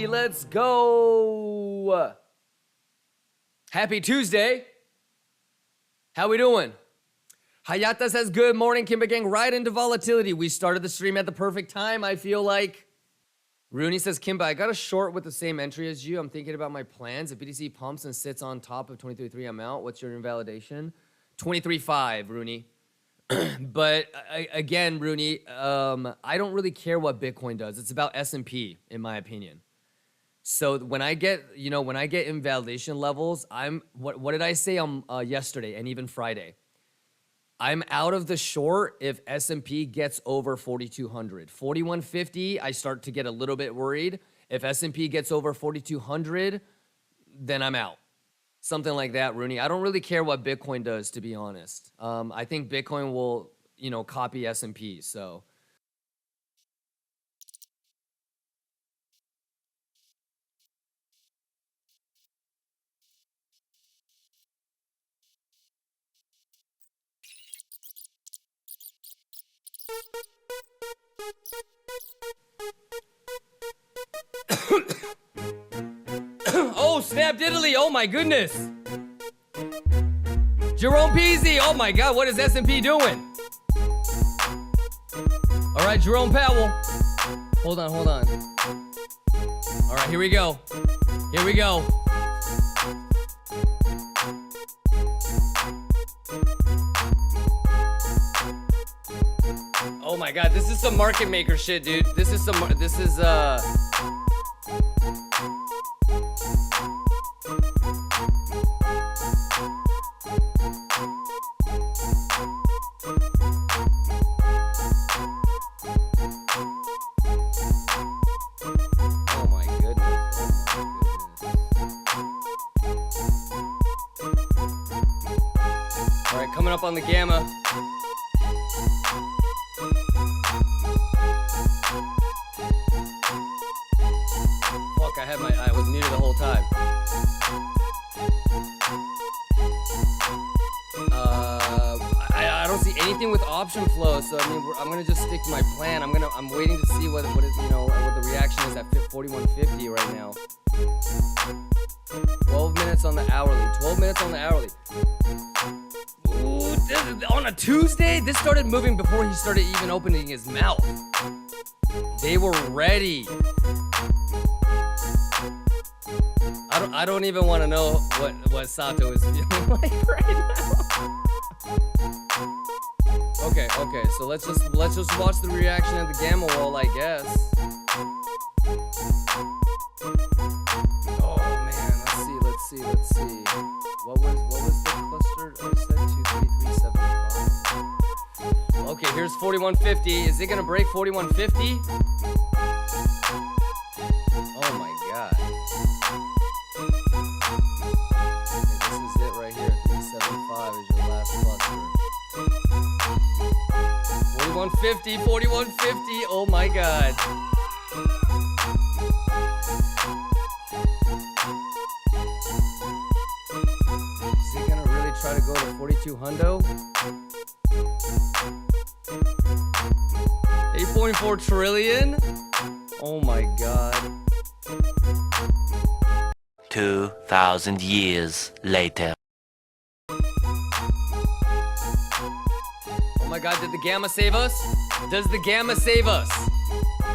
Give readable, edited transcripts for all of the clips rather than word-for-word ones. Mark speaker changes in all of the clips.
Speaker 1: Let's go. Happy Tuesday. How we doing? Hayata says, good morning, Kimber Gang. Right into volatility. We started the stream at the perfect time, I feel like. Rooney says, Kimba, I got a short with the same entry as you. I'm thinking about my plans. If BTC pumps and sits on top of 23.3, I'm out. What's your invalidation? 23.5, Rooney. But again, Rooney, I don't really care what Bitcoin does. It's about S&P, in my opinion. So when I get, when I get invalidation levels, what did I say on yesterday and even Friday? I'm out of the short if S&P gets over 4,200. 4,150, I start to get a little bit worried. If S&P gets over 4,200, then I'm out. Something like that, Rooney. I don't really care what Bitcoin does, to be honest. I think Bitcoin will, copy S&P, so. Oh, snap diddly. Oh, my goodness. Jerome Peasy. Oh, my God. What is S&P doing? All right, Jerome Powell. Hold on. All right, here we go. Oh my God, this is some market maker shit, dude. This is Oh my goodness. All right, coming up on the gamma. I was muted the whole time. I don't see anything with option flow, so I mean, I'm gonna just stick to my plan. I'm waiting to see what is what the reaction is at 41.50 right now. 12 minutes on the hourly. 12 minutes on the hourly. Ooh, on a Tuesday, this started moving before he started even opening his mouth. They were ready. I don't even want to know what Sato is feeling like right now. Okay, so let's just watch the reaction of the gamma wall, I guess. Oh man, let's see. What was the cluster? I said 23375. Okay, here's 4150. Is it gonna break 4150? Oh my God. This is it right here. 375 is your last cluster. 4150. Oh my God. Is he gonna really try to go to 4200? 8.4 trillion? Oh my God.
Speaker 2: 2,000 years later.
Speaker 1: Oh my God, did the gamma save us? Does the gamma save us?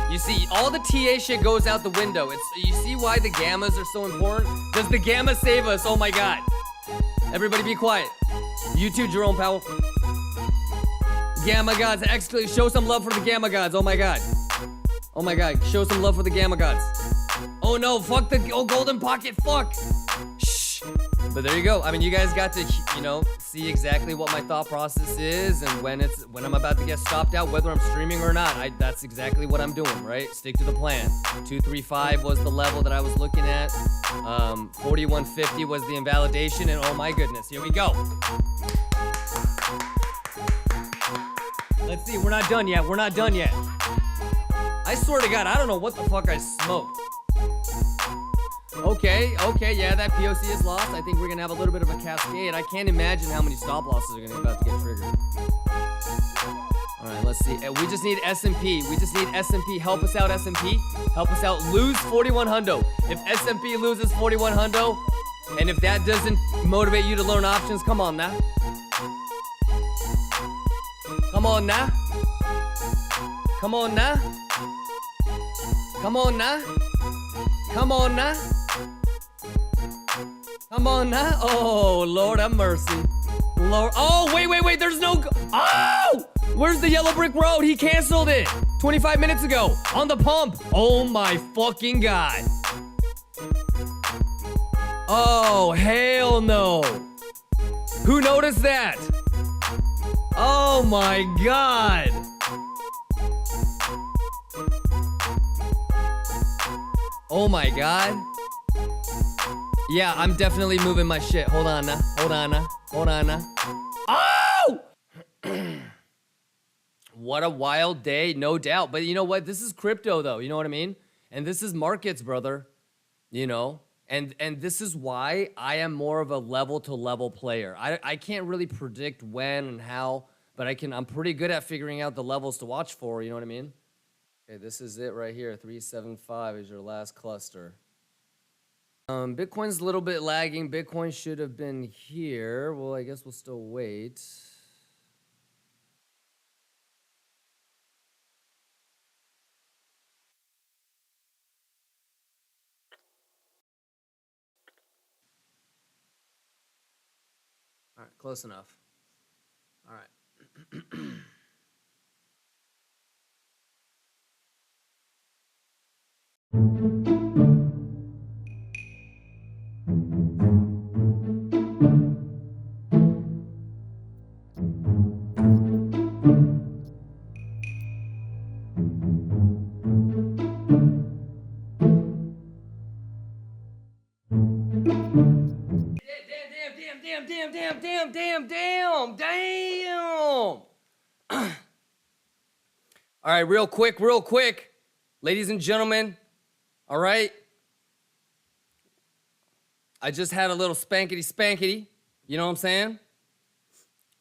Speaker 1: You see, all the TA shit goes out the window. You see why the gammas are so important? Does the gamma save us? Oh my God. Everybody be quiet. You too, Jerome Powell. Gamma gods, show some love for the gamma gods. Oh my God. Oh my God, show some love for the gamma gods. Oh no, fuck the golden pocket, fuck. Shh. But there you go. I mean, you guys got to, see exactly what my thought process is and when I'm about to get stopped out, whether I'm streaming or not. That's exactly what I'm doing, right? Stick to the plan. 235 was the level that I was looking at. 4150 was the invalidation, and oh my goodness, here we go. Let's see, we're not done yet. I swear to God, I don't know what the fuck I smoked. Okay, yeah, that POC is lost. I think we're gonna have a little bit of a cascade. I can't imagine how many stop losses are about to get triggered. All right, let's see. We just need S&P. We just need S&P. Help us out, S&P. Help us out. Lose 41 hundo. If S&P loses 41 hundo, and if that doesn't motivate you to learn options, come on now. Come on now. Come on now. Come on now. Come on now. Come on now. Oh, Lord have mercy. Lord. Oh, wait. There's no. Oh! Where's the yellow brick road? He canceled it 25 minutes ago on the pump. Oh my fucking God. Oh, hell no. Who noticed that? Oh my God. Oh my God. Yeah, I'm definitely moving my shit. Hold on now. Oh! What a wild day, no doubt. But you know what? This is crypto, though. You know what I mean? And this is markets, brother. You know? And this is why I am more of a level-to-level player. I can't really predict when and how, but I'm pretty good at figuring out the levels to watch for. You know what I mean? Okay, this is it right here. 375 is your last cluster. Bitcoin's a little bit lagging. Bitcoin should have been here. Well, I guess we'll still wait. All right, close enough. All right. Damn. All right, real quick. Ladies and gentlemen, all right? I just had a little spankety. You know what I'm saying?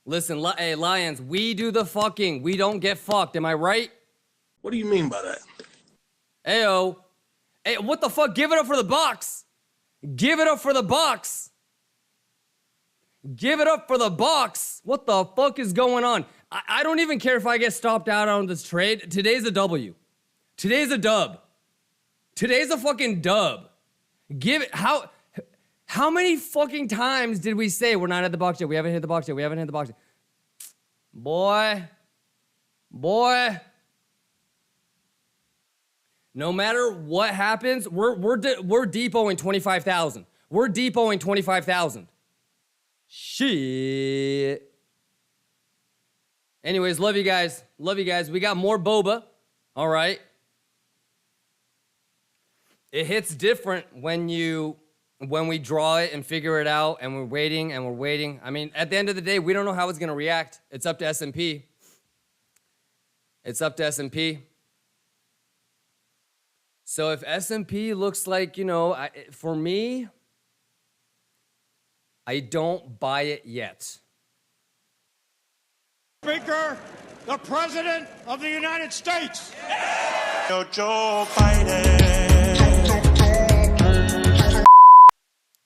Speaker 1: Listen, hey, Lions, we do the fucking. We don't get fucked. Am I right?
Speaker 3: What do you mean by that?
Speaker 1: Ayo. Hey, what the fuck? Give it up for the box. Give it up for the box. Give it up for the box. What the fuck is going on? I don't even care if I get stopped out on this trade. Today's a W. Today's a dub. Today's a fucking dub. Give it. How many fucking times did we say we're not at the box yet? We haven't hit the box yet. We haven't hit the box yet. Boy. No matter what happens, we're depoting 25,000. We're depoting 25,000. Shit. Anyways, love you guys. We got more boba. All right. It hits different when we draw it and figure it out and we're waiting. I mean, at the end of the day, we don't know how it's going to react. It's up to S&P. So if S&P looks like, for me, I don't buy it yet.
Speaker 4: Speaker, the President of the United States.
Speaker 2: Joe Biden.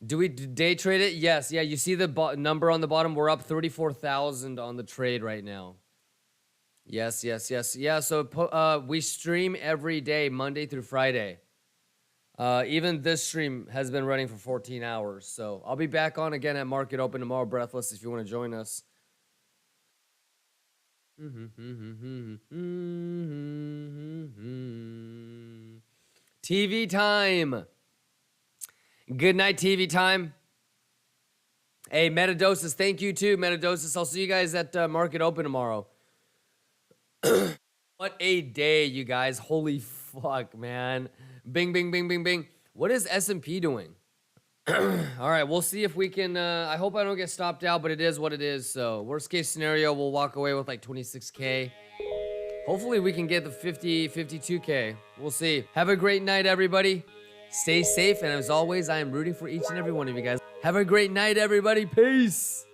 Speaker 1: Do we day trade it? Yes. Yeah, you see the number on the bottom? We're up 34,000 on the trade right now. Yes. Yeah, so we stream every day, Monday through Friday. Even this stream has been running for 14 hours. So I'll be back on again at Market Open tomorrow, Breathless, if you want to join us. TV time. Good night, TV time. Hey, Metadosis, thank you too, Metadosis. I'll see you guys at Market Open tomorrow. What a day, you guys. Holy fuck, man. Bing. What is S&P doing? All right, we'll see if we can. I hope I don't get stopped out, but it is what it is. So worst case scenario, we'll walk away with like 26K. Hopefully we can get the 52K. We'll see. Have a great night, everybody. Stay safe, and as always, I am rooting for each and every one of you guys. Have a great night, everybody. Peace.